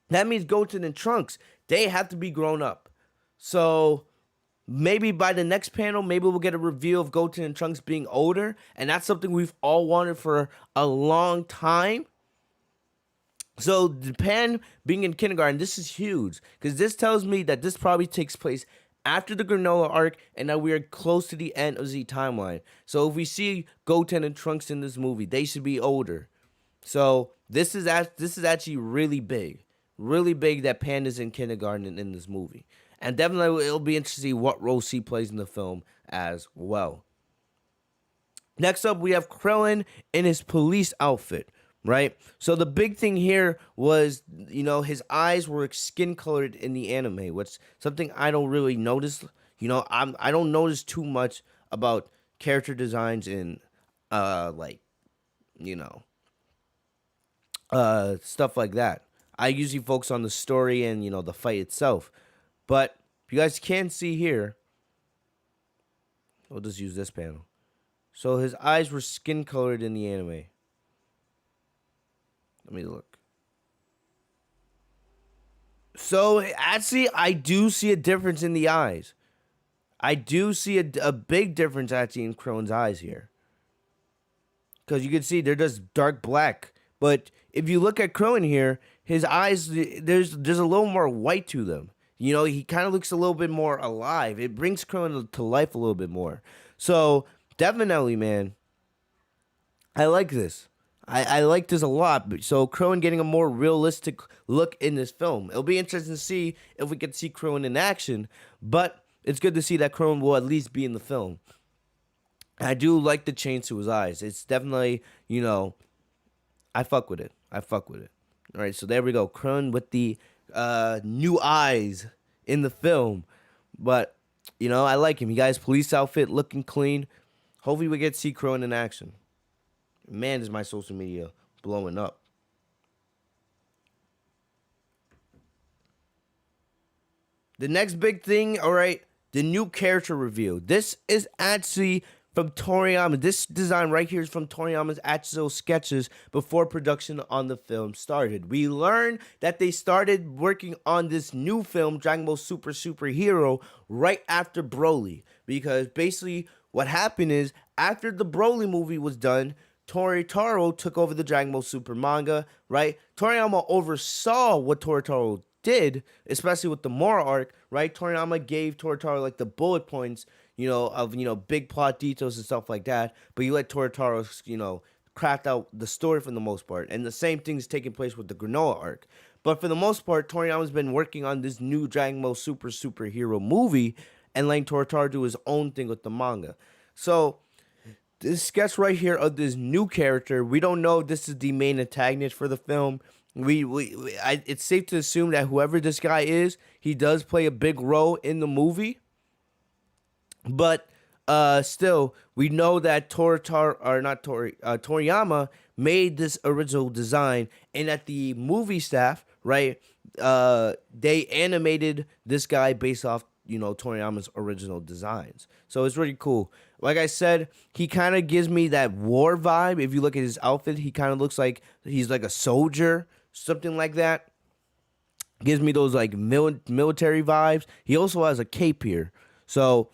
that means Goten and Trunks, they have to be grown up. So maybe by the next panel, maybe we'll get a reveal of Goten and Trunks being older. And that's something we've all wanted for a long time. So Pan being in kindergarten, this is huge. Because this tells me that this probably takes place after the Granola arc, and that we are close to the end of Z timeline. So if we see Goten and Trunks in this movie, they should be older. So this is actually really big. Really big that Pan is in kindergarten in this movie. And definitely it'll be interesting to see what role she plays in the film as well. Next up, we have Krillin in his police outfit, right? So the big thing here was, you know, his eyes were skin colored in the anime, which something I don't really notice. You know, I don't notice too much about character designs in, stuff like that. I usually focus on the story and, you know, the fight itself. But you guys can see here, we'll just use this panel. So his eyes were skin colored in the anime. Let me look. So actually, I do see a difference in the eyes. I do see a big difference actually in Krillin's eyes here. Because you can see they're just dark black. But if you look at Krillin here, his eyes, there's a little more white to them. You know, he kind of looks a little bit more alive. It brings Krillin to life a little bit more. So definitely, man, I like this. I like this a lot. So Krillin getting a more realistic look in this film. It'll be interesting to see if we get to see Krillin in action. But it's good to see that Krillin will at least be in the film. I do like the change to his eyes. It's definitely, you know, I fuck with it. All right, so there we go. Krillin with the new eyes in the film. But, you know, I like him. He got his police outfit looking clean. Hopefully we get to see Krillin in action. Man, is my social media blowing up. The next big thing, all right, the new character reveal. This is actually from Toriyama. This design right here is from Toriyama's Atsuzo sketches before production on the film started. We learned that they started working on this new film, Dragon Ball Super Superhero, right after Broly. Because basically what happened is, after the Broly movie was done, Toritaro took over the Dragon Ball Super manga, right? Toriyama oversaw what Toritaro did, especially with the Mora arc, right? Toriyama gave Toritaro like the bullet points, of big plot details and stuff like that, but you let Toritaro, craft out the story for the most part. And the same thing is taking place with the Granola arc. But for the most part, Toriyama's been working on this new Dragon Ball Super Superhero movie and letting Toritaro do his own thing with the manga. So this sketch right here of this new character, we don't know if this is the main antagonist for the film. It's safe to assume that whoever this guy is, he does play a big role in the movie. But still, we know that Toriyama made this original design, and that the movie staff, right, they animated this guy based off, Toriyama's original designs. So it's really cool. Like I said, he kind of gives me that war vibe. If you look at his outfit, he kind of looks like he's like a soldier, something like that. Gives me those like military vibes. He also has a cape here. So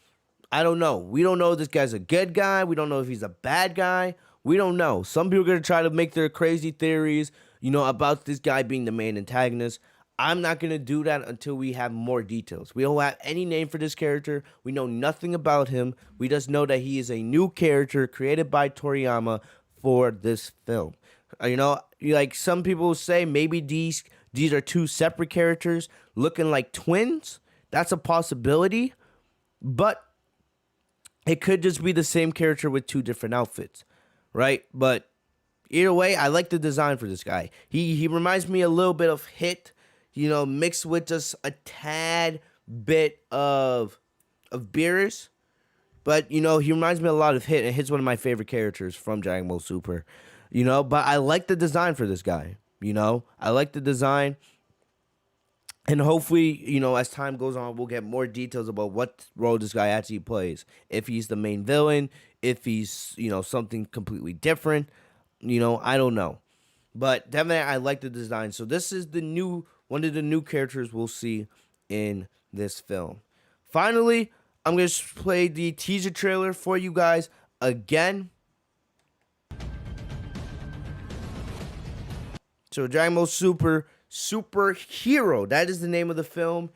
I don't know. We don't know if this guy's a good guy. We don't know if he's a bad guy. We don't know. Some people are going to try to make their crazy theories, about this guy being the main antagonist. I'm not going to do that until we have more details. We don't have any name for this character. We know nothing about him. We just know that he is a new character created by Toriyama for this film. Like some people say, maybe these are two separate characters looking like twins. That's a possibility. But it could just be the same character with two different outfits, right? But either way, I like the design for this guy. He reminds me a little bit of Hit, mixed with just a tad bit of Beerus. But, he reminds me a lot of Hit, and Hit's one of my favorite characters from Dragon Ball Super. But I like the design for this guy. I like the design. And hopefully, as time goes on, we'll get more details about what role this guy actually plays. If he's the main villain, if he's, something completely different, I don't know. But definitely, I like the design. So this is one of the new characters we'll see in this film. Finally, I'm going to play the teaser trailer for you guys again. So Dragon Ball Super Superhero, that is the name of the film.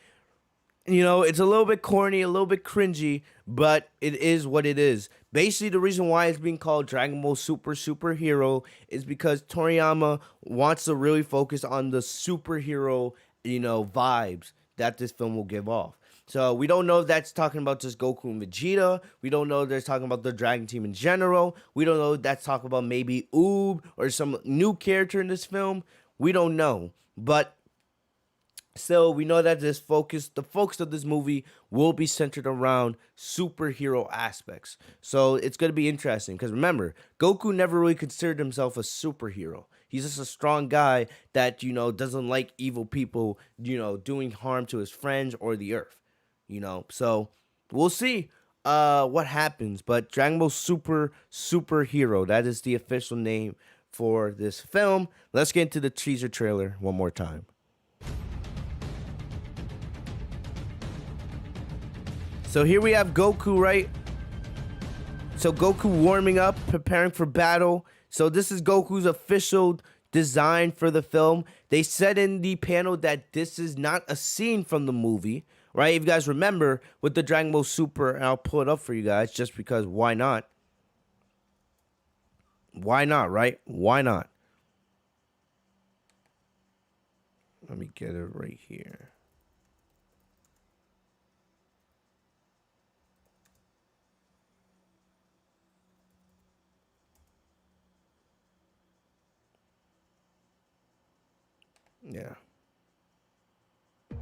It's a little bit corny, a little bit cringy, but it is what it is. Basically, the reason why it's being called Dragon Ball Super Superhero is because Toriyama wants to really focus on the superhero, vibes that this film will give off. So we don't know if that's talking about just Goku and Vegeta. We don't know if they're talking about the Dragon Team in general. We don't know if that's talking about maybe Oob or some new character in this film. We don't know. But still, we know that the focus of this movie will be centered around superhero aspects. So it's going to be interesting because remember, Goku never really considered himself a superhero. He's just a strong guy that, doesn't like evil people, doing harm to his friends or the earth. So we'll see what happens. But Dragon Ball Super Superhero, that is the official name for this film. Let's get into the teaser trailer one more time. So here we have Goku, right? So Goku warming up, preparing for battle. So this is Goku's official design for the film. They said in the panel that this is not a scene from the movie, right? If you guys remember with the Dragon Ball Super, and I'll pull it up for you guys just because why not? Why not, right? Why not? Let me get it right here. Yeah.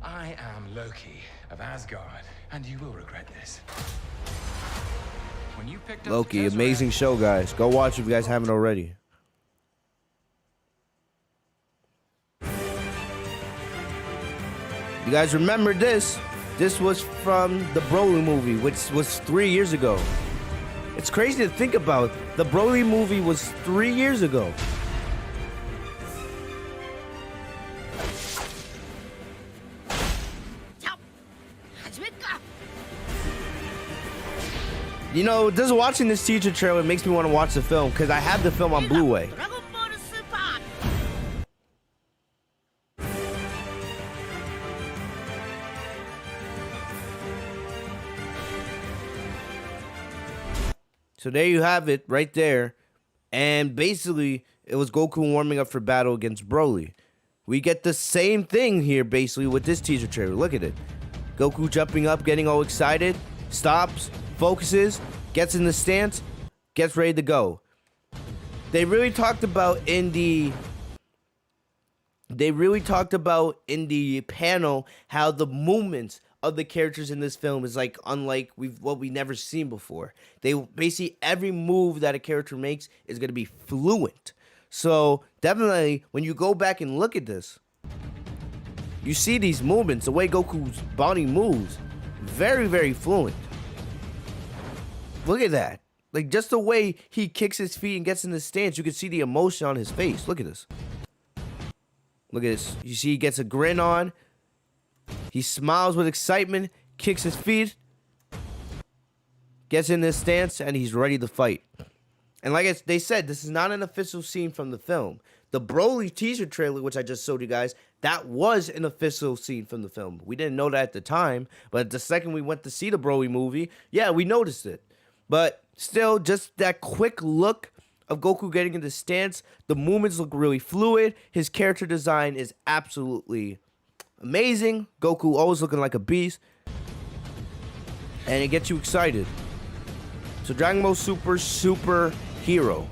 I am Loki of Asgard, and you will regret this. When you picked up Loki, the Tesseract, amazing show, guys. Go watch if you guys haven't already. You guys remember this? This was from the Broly movie, which was 3 years ago. It's crazy to think about. The Broly movie was 3 years ago. You know, just watching this teaser trailer makes me want to watch the film because I have the film on Blu-ray. So there you have it right there. And basically, it was Goku warming up for battle against Broly. We get the same thing here basically with this teaser trailer. Look at it. Goku jumping up, getting all excited, stops, focuses, gets in the stance, gets ready to go. They really talked about in the panel how the movements of the characters in this film is like unlike what we've never seen before. They basically every move that a character makes is going to be fluent. So definitely when you go back and look at this, you see these movements, the way Goku's body moves, very, very fluent. Look at that. Like just the way he kicks his feet and gets in the stance, you can see the emotion on his face. Look at this. Look at this. You see he gets a grin on. He smiles with excitement, kicks his feet, gets in this stance, and he's ready to fight. And like they said, this is not an official scene from the film. The Broly teaser trailer, which I just showed you guys, that was an official scene from the film. We didn't know that at the time, but the second we went to see the Broly movie, yeah, we noticed it. But still, just that quick look of Goku getting in the stance, the movements look really fluid. His character design is absolutely amazing. Goku always looking like a beast. And it gets you excited. So Dragon Ball Super Hero.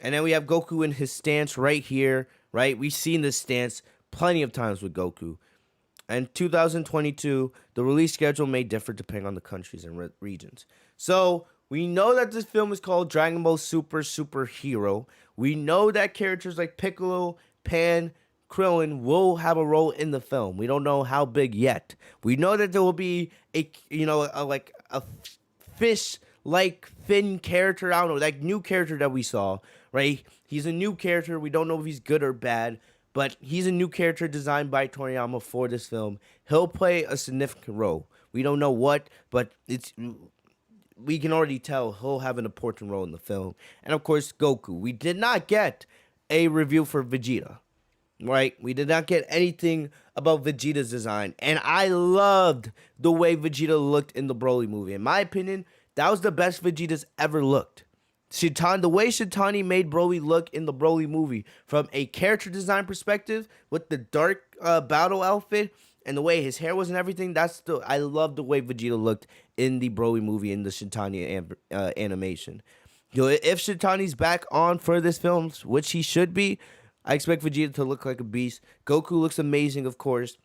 And then we have Goku in his stance right here, right? We've seen this stance plenty of times with Goku. And 2022, the release schedule may differ depending on the countries and regions. So we know that this film is called Dragon Ball Super Hero. We know that characters like Piccolo, Pan, Krillin will have a role in the film. We don't know how big yet. We know that there will be a fish-like Finn character. I don't know, that new character that we saw, right? He's a new character. We don't know if he's good or bad, but he's a new character designed by Toriyama for this film. He'll play a significant role. We don't know what, but we can already tell he'll have an important role in the film. And of course, Goku. We did not get a review for Vegeta. Right? We did not get anything about Vegeta's design. And I loved the way Vegeta looked in the Broly movie. In my opinion, that was the best Vegeta's ever looked. The way Shintani made Broly look in the Broly movie, from a character design perspective, with the dark battle outfit, and the way his hair was and everything, I love the way Vegeta looked in the Broly movie in the Shintani animation. You know, if Shintani's back on for this film, which he should be, I expect Vegeta to look like a beast. Goku looks amazing, of course.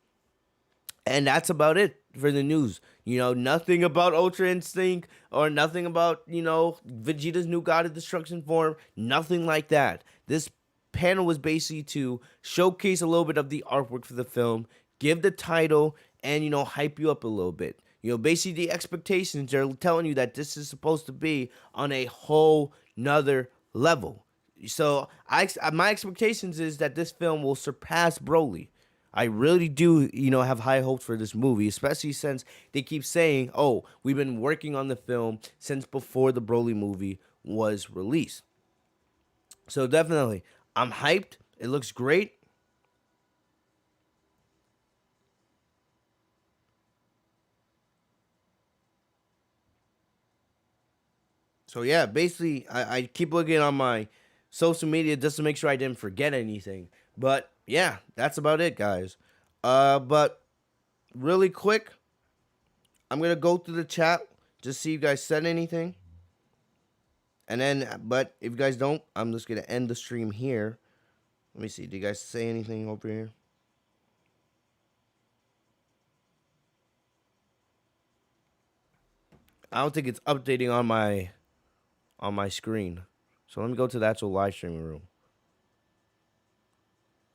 And that's about it for the news. You know, nothing about Ultra Instinct or nothing about, you know, Vegeta's new God of Destruction form. Nothing like that. This panel was basically to showcase a little bit of the artwork for the film, give the title, and, you know, hype you up a little bit. You know, basically the expectations are telling you that this is supposed to be on a whole nother level. So my expectations is that this film will surpass Broly. I really do, you know, have high hopes for this movie, especially since they keep saying, oh, we've been working on the film since before the Broly movie was released. So definitely, I'm hyped. It looks great. So yeah, basically, I keep looking on my social media just to make sure I didn't forget anything. But yeah, that's about it, guys. But really quick, I'm gonna go through the chat, just see if you guys said anything. And then, but if you guys don't, I'm just gonna end the stream here. Let me see. Do you guys say anything over here? I don't think it's updating on my screen. So let me go to the actual live streaming room.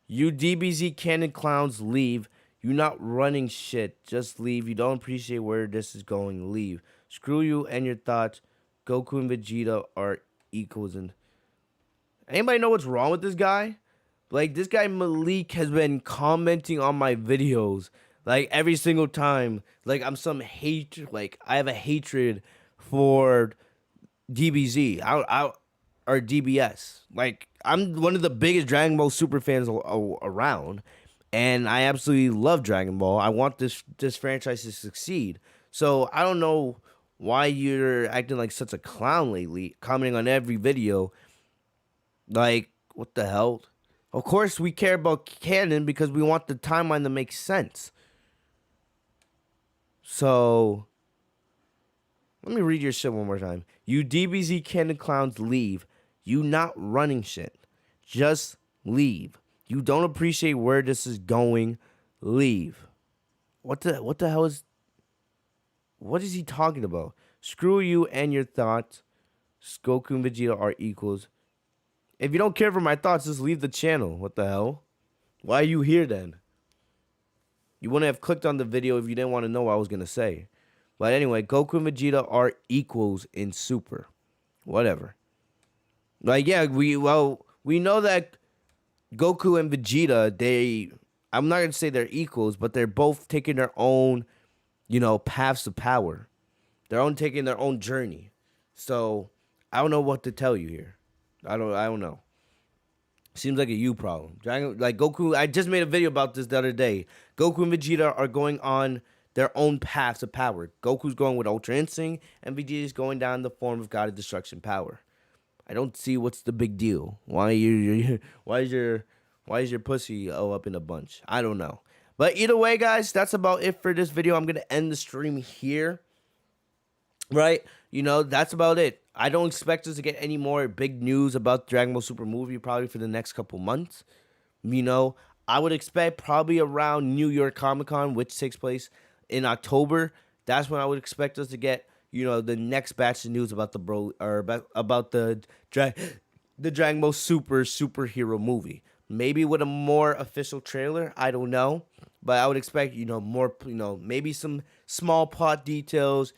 You DBZ canon clowns, leave. You not running shit. Just leave. You don't appreciate where this is going. Leave. Screw you and your thoughts. Goku and Vegeta are equals. And anybody know what's wrong with this guy? Like, this guy Malik has been commenting on my videos like every single time. Like, I'm some hate. Like, I have a hatred for DBZ. Or DBS. Like, I'm one of the biggest Dragon Ball Super fans around, and I absolutely love Dragon Ball. I want this franchise to succeed. So I don't know why you're acting like such a clown lately, commenting on every video. Like, what the hell? Of course, we care about canon because we want the timeline to make sense. So, let me read your shit one more time. You DBZ canon clowns, leave. You not running shit. Just leave. You don't appreciate where this is going. Leave. What the hell is... What is he talking about? Screw you and your thoughts. Goku and Vegeta are equals. If you don't care for my thoughts, just leave the channel. What the hell? Why are you here then? You wouldn't have clicked on the video if you didn't want to know what I was going to say. But anyway, Goku and Vegeta are equals in Super. Whatever. Like, yeah, we know that Goku and Vegeta, I'm not going to say they're equals, but they're both taking their own, paths of power. They're taking their own journey. So, I don't know what to tell you here. I don't know. Seems like a you problem. Like Goku, I just made a video about this the other day. Goku and Vegeta are going on their own paths of power. Goku's going with Ultra Instinct, and Vegeta's going down the form of God of Destruction power. I don't see what's the big deal. Why is your pussy up in a bunch? I don't know. But either way, guys, that's about it for this video. I'm gonna end the stream here. Right? That's about it. I don't expect us to get any more big news about Dragon Ball Super movie probably for the next couple months. I would expect probably around New York Comic Con, which takes place in October. That's when I would expect us to get, the next batch of news about the Dragon Ball Super superhero movie. Maybe with a more official trailer. I don't know. But I would expect, more, maybe some small plot details,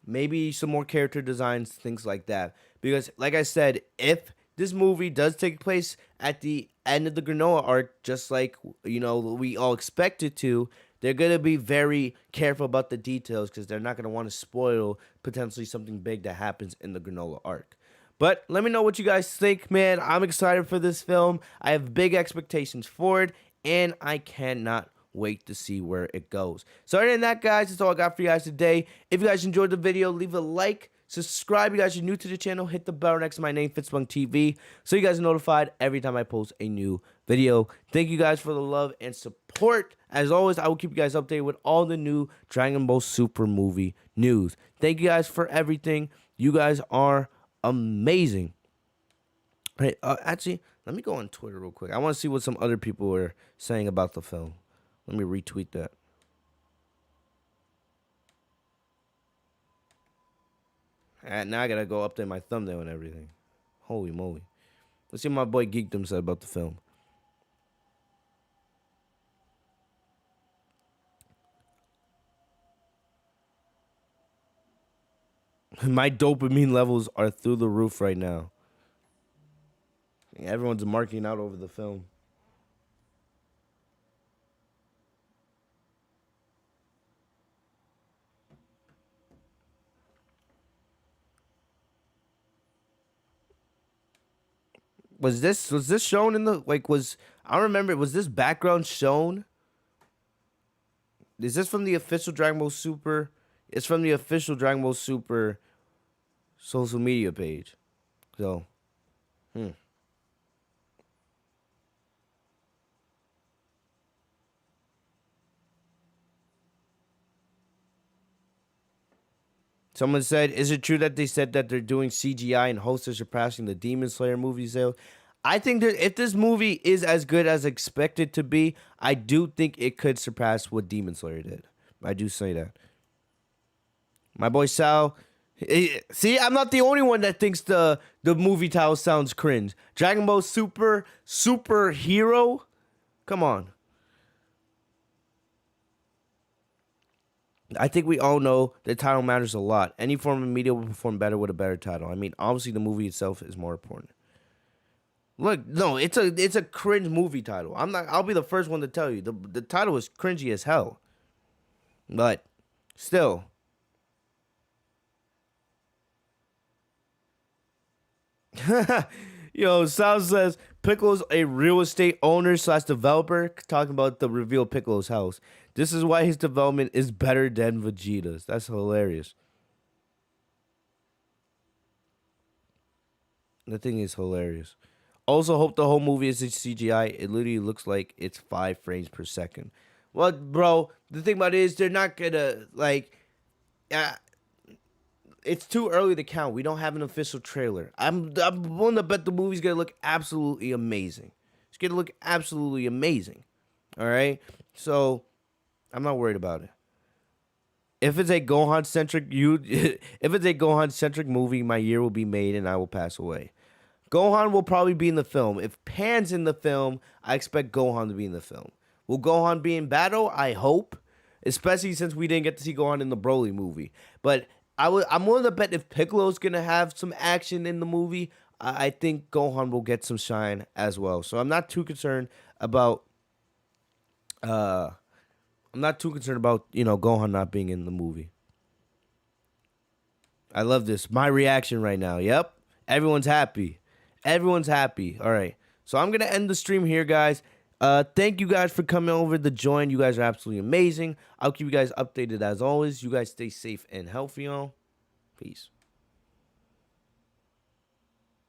maybe some more character designs, things like that. Because, like I said, if this movie does take place at the end of the Granola arc, just like, we all expect it to, they're going to be very careful about the details because they're not going to want to spoil potentially something big that happens in the Granola arc. But let me know what you guys think, man. I'm excited for this film. I have big expectations for it, and I cannot wait to see where it goes. So other than that, guys, that's all I got for you guys today. If you guys enjoyed the video, leave a like, subscribe. If you guys are new to the channel, hit the bell next to my name, Fitzbunk TV, so you guys are notified every time I post a new video. Thank you guys for the love and support. As always, I will keep you guys updated with all the new Dragon Ball Super movie news. Thank you guys for everything. You guys are amazing. Hey, actually, let me go on Twitter real quick. I want to see what some other people are saying about the film. Let me retweet that. And now I gotta go update my thumbnail and everything. Holy moly. Let's see what my boy Geekdom said about the film. My dopamine levels are through the roof right now. Everyone's marking out over the film. Was this shown in the, I don't remember, was this background shown? Is this from the official Dragon Ball Super? It's from the official Dragon Ball Super social media page. So, Someone said, is it true that they said that they're doing CGI and hosts are surpassing the Demon Slayer movie sales? I think that if this movie is as good as expected to be, I do think it could surpass what Demon Slayer did. I do say that. My boy Sal. See, I'm not the only one that thinks the movie title sounds cringe. Dragon Ball Superhero? Come on. I think we all know the title matters a lot. Any form of media will perform better with a better title. I mean, obviously the movie itself is more important. Look, no, it's a cringe movie title. I'll be the first one to tell you. The title is cringy as hell. But still. Yo, Sal says Piccolo's a real estate owner / developer, talking about the reveal of Piccolo's house. This is why his development is better than Vegeta's. That's hilarious. The thing is hilarious. Also, hope the whole movie is CGI. It literally looks like it's 5 frames per second. Well, bro, the thing about it is they're not gonna it's too early to count. We don't have an official trailer. I'm willing to bet the movie's gonna look absolutely amazing. It's gonna look absolutely amazing. All right, so I'm not worried about it. If it's a Gohan centric movie, my year will be made and I will pass away. Gohan will probably be in the film. If Pan's in the film, I expect Gohan to be in the film. Will Gohan be in battle? I hope, especially since we didn't get to see Gohan in the Broly movie. But I'm willing to bet if Piccolo's gonna have some action in the movie, I think Gohan will get some shine as well. So I'm not too concerned about Gohan not being in the movie. I love this. My reaction right now. Yep. Everyone's happy. Everyone's happy. All right. So I'm going to end the stream here, guys. Thank you guys for coming over to join. You guys are absolutely amazing. I'll keep you guys updated as always. You guys stay safe and healthy, y'all. Peace.